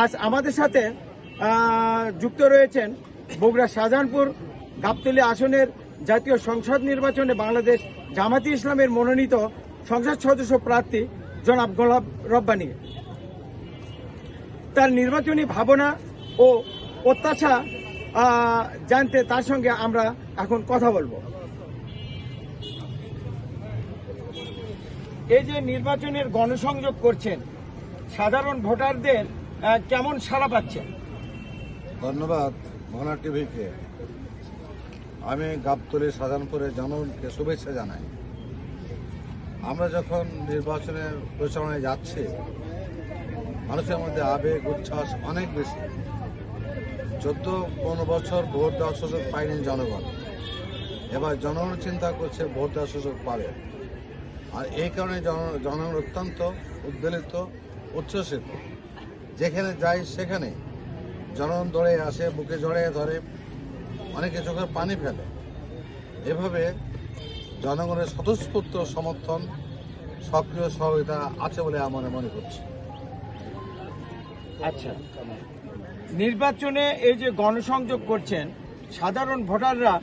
আজ আমাদের সাথে যুক্ত রয়েছেন বগুড়া শাহজাহানপুর গাবতলী আসনের জাতীয় সংসদ নির্বাচনে বাংলাদেশ জামাতি ইসলামের মনোনীত সংসদ সদস্য প্রার্থী জনাব গোলাপ রব্বানী। তার নির্বাচনী ভাবনা ও প্রত্যাশা জানতে তার সঙ্গে আমরা এখন কথা বলবো। এই যে নির্বাচনের গণসংযোগ করছেন, সাধারণ ভোটারদের কেমন সাড়া পাচ্ছেন? ধন্যবাদ মহনা টিভিকে। আমি গাবতলী শাহজাহানপুরের জনগণকে শুভেচ্ছা জানাই। আমরা যখন নির্বাচনের প্রচারণায় যাচ্ছি, মানুষের মধ্যে আবেগ উচ্ছ্বাস অনেক বেশি। 14-15 বছর ভোট দেওয়ার সুযোগ পায়নি জনগণ, এবার জনগণ চিন্তা করছে ভোট দেওয়ার সুযোগ পাবে। আর এই কারণে জনগণ অত্যন্ত উদ্বেলিত, উচ্ছ্বসিত। যেখানে যাই সেখানে জনগণ দৌড়ে আসে, বুকে জড়িয়ে ধরে, অনেকে চোখের পানি ফেলে। এভাবে জনগণের স্বতঃস্ফূর্ত সমর্থন, সক্রিয় সহযোগিতা আছে বলে আমরা মনে করছি। আচ্ছা, নির্বাচনে এই যে গণসংযোগ করছেন, সাধারণ ভোটাররা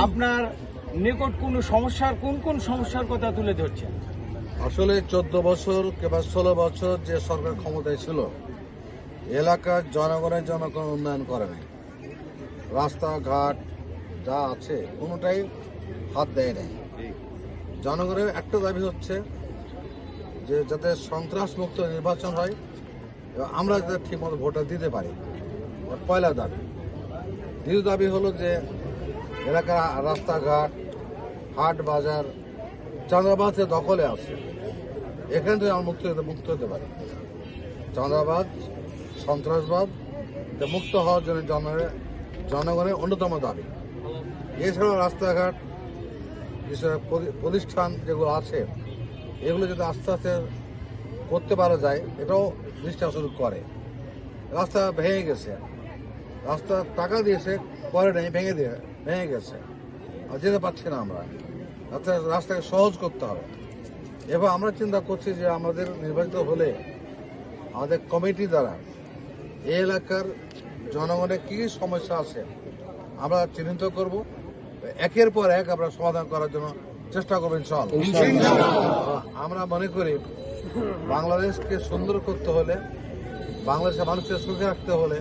আপনার নিকট কোনো সমস্যার কোন সমস্যার কথা তুলে ধরছেন? আসলে 14 বছর কিংবা 16 বছর যে সরকার ক্ষমতায় ছিল, এলাকার জনগণের জন্য কোনো উন্নয়ন করে নাই। রাস্তাঘাট যা আছে কোনোটাই হাত দেয় নাই। জনগণের একটা দাবি হচ্ছে যে যাতে সন্ত্রাস মুক্ত নির্বাচন হয় এবং আমরা যাতে ঠিকমতো ভোটটা দিতে পারি, পয়লা দাবি। দ্বিতীয় দাবি হলো যে এলাকার রাস্তাঘাট, হাট বাজার চাঁদাবাজের দখলে আছে, এখান থেকে আমরা মুক্ত হতে পারি। চাঁদাবাজ, সন্ত্রাসবাদ মুক্ত হওয়ার জন্য জনগণের অন্যতম দাবি। এছাড়াও রাস্তাঘাট, প্রতিষ্ঠান যেগুলো আছে, এগুলো যদি আস্তে আস্তে করতে পারা যায়, এটাও দৃষ্টি শুরু করে। রাস্তা ভেঙে গেছে, রাস্তা টাকা দিয়েছে, করে নেই, ভেঙে গেছে, আর যেতে পারছি না আমরা। রাস্তাকে সহজ করতে হবে। এবার আমরা চিন্তা করছি যে আমাদের নির্বাচিত হলে আমাদের কমিটি দ্বারা এই এলাকার জনগণের কী সমস্যা আছে আমরা চিহ্নিত করব, একের পর এক আমরা সমাধান করার জন্য চেষ্টা করবো ইনশাআল্লাহ। আমরা মনে করি বাংলাদেশকে সুন্দর করতে হলে, বাংলাদেশের মানুষকে সুখে রাখতে হলে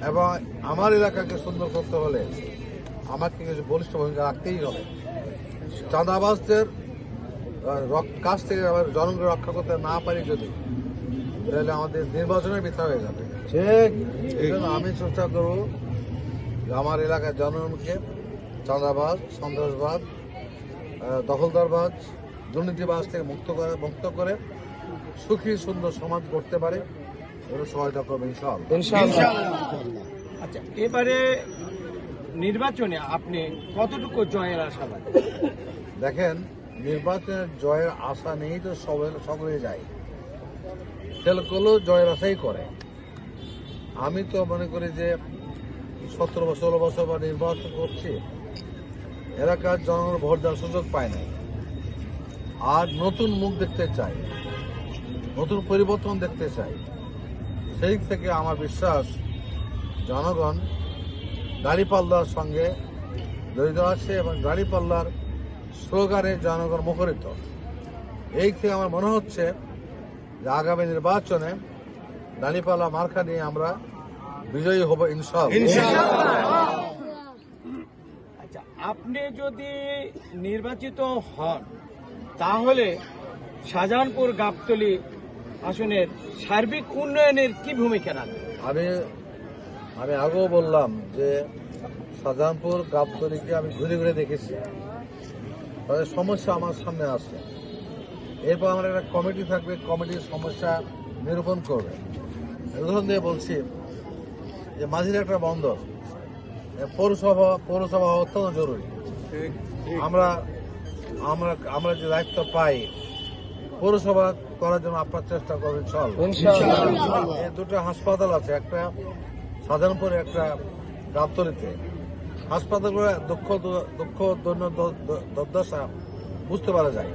এবং আমার এলাকাকে সুন্দর করতে হলে আমাকে কিছু বলিষ্ঠ ভূমিকা রাখতেই হবে। চাঁদাবাজদের কাছ থেকে আবার জনগণকে রক্ষা করতে না পারি যদি, তাহলে আমাদের নির্বাচনের বৃথা হয়ে যাবে। এই জন্য আমি চেষ্টা করব আমার এলাকার জনগণকে চাঁদাবাজ, সন্ত্রাসবাদ, দখলদারবাজ, দুর্নীতিবাজ থেকে মুক্ত করে সুখী সুন্দর সমাজ করতে পারে, এটা সহায়তা করবে ইনশাআল্লাহ। আচ্ছা, এবারে নির্বাচনে আপনি কতটুকু জয়ের আশাবাদী? দেখেন, নির্বাচনের জয়ের আশা নেই তো সকলে যায়, তেলকলও জয়ের আশাই করে। আমি তো মনে করি যে 17-16 বছর পর নির্বাচন করছি, এলাকার জনগণ ভোট দেওয়ার সুযোগ পায় নাই। আর নতুন মুখ দেখতে চাই, নতুন পরিবর্তন দেখতে চাই। সেই থেকে আমার বিশ্বাস জনগণ দাঁড়িপাল্লার সঙ্গে জড়িত আছে এবং দাঁড়িপাল্লার স্লোগানে জনগণ মুখরিত। এই থেকে আমার মনে হচ্ছে যে আগামী নির্বাচনে দাঁড়িপাল্লা মার্কা নিয়ে আমরা বিজয়ী হব ইনশাআল্লাহ। আচ্ছা, আপনি যদি নির্বাচিত হন তাহলে শাহজাহানপুর গাবতলী আসনের সার্বিক উন্নয়নের কি ভূমিকা রাখবে? আমি আগেও বললাম যে শাহজাহানপুর গাবতলীকে আমি ঘুরে ঘুরে দেখেছি, তাদের সমস্যা আমার সামনে আসে। এরপর আমার একটা কমিটি থাকবে, কমিটির সমস্যা নিরূপণ করবে। উদাহরণ দিয়ে বলছি যে মাঝির একটা বন্দর, পৌরসভা অত্যন্ত জরুরি। আমরা যে দায়িত্ব পাই পৌরসভা করার জন্য আপনার চেষ্টা করবেন। এই দুটো হাসপাতাল আছে, একটা শাহজাহানপুরে, একটা গাবতলীতে। হাসপাতালগুলো দুঃখ দুর্দশা বুঝতে পারা যায়।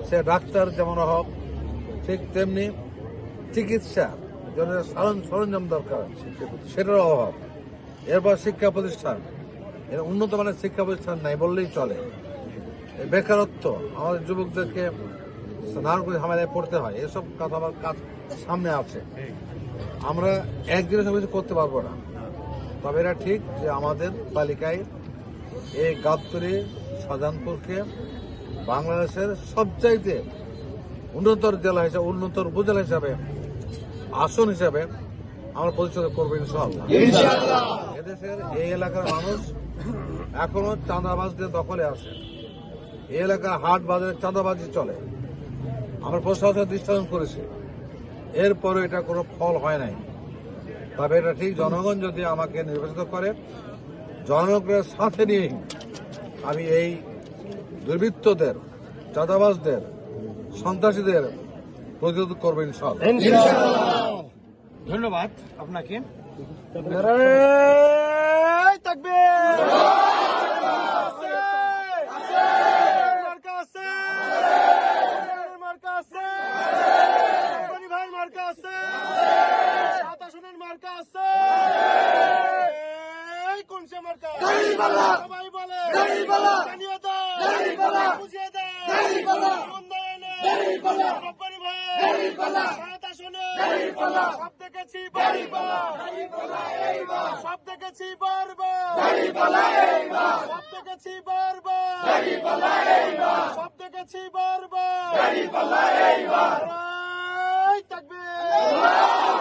সে ডাক্তার যেমন হোক, ঠিক তেমনি চিকিৎসা জনের সরঞ্জাম দরকার, সেটার অভাব। এরপর শিক্ষা প্রতিষ্ঠান, এর উন্নত মানের শিক্ষা প্রতিষ্ঠান নাই বললেই চলে। এই বেকারত্ব, আমাদের যুবকদেরকে নানান করে ঝামেলায় পড়তে হয়, এসব কথা আমার কাজ সামনে আছে। আমরা একদিনে সব কিছু করতে পারবো না, তবে এটা ঠিক যে আমাদের তালিকায় এই গাবতলী শাহজাহানপুরকে বাংলাদেশের সবচাইতে উন্নতর জেলা হিসাবে, উন্নতর উপজেলা হিসাবে, আসন হিসাবে আমরা প্রতিষ্ঠা করবো ইনশাআল্লাহ। এদেশের এই এলাকার মানুষ এখনো চাঁদাবাজদের দখলে আছে। এই এলাকার হাট বাজারে চাঁদাবাজি চলে। আমরা প্রশাসনের দৃষ্টান্তন করেছি, এরপরে এটা কোনো ফল হয় নাই। তবে এটা ঠিক, জনগণ যদি আমাকে নির্বাচিত করে, জনগণের সাথে নিয়ে আমি এই দুর্বৃত্তদের, চাঁদাবাজদের, সন্ত্রাসীদের প্রতিরোধ করবো ইনশাআল্লাহ। ধন্যবাদ আপনাকে। নারায়ে তাকবীর। মার্কা আছে, মার্কা আছে, পরিবার মার্কা আছে, সাত আসনের মার্কা আছে। এই কোন সে মার্কা? সবাই বলে জানিয়ে দাও, বুঝিয়ে দাও, উন্নয়নে রব্বানি ভাই সাত আসনে সব দেখেছি বারবার, সব দেখেছি বারবার, সব দেখেছি বারবার, সব দেখেছি বারবার। নারায়ে তাকবীর।